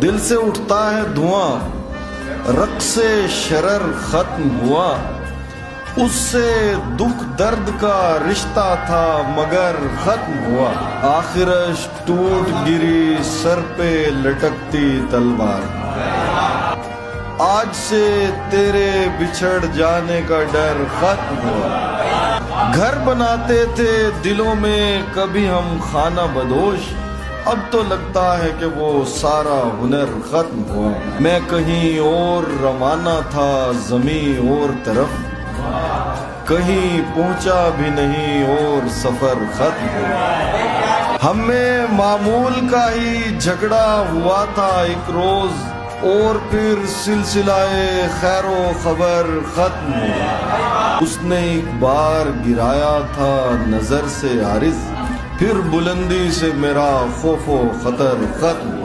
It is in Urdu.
دل سے اٹھتا ہے دھواں، رقص شرر ختم ہوا، اس سے دکھ درد کا رشتہ تھا مگر ختم ہوا، آخرش ٹوٹ گری سر پہ لٹکتی تلوار، آج سے تیرے بچھڑ جانے کا ڈر ختم ہوا، گھر بناتے تھے دلوں میں کبھی ہم خانہ بدوش، اب تو لگتا ہے کہ وہ سارا ہنر ختم ہوا، میں کہیں اور روانہ تھا زمیں اور طرف، کہیں پہنچا بھی نہیں اور سفر ختم ہوا، ہم میں معمول کا ہی جھگڑا ہوا تھا ایک روز، اور پھر سلسلہ خیر و خبر ختم ہوا، اس نے ایک بار گرایا تھا نظر سے عارض، پھر بلندی سے میرا خوف و خطر ختم ہوا۔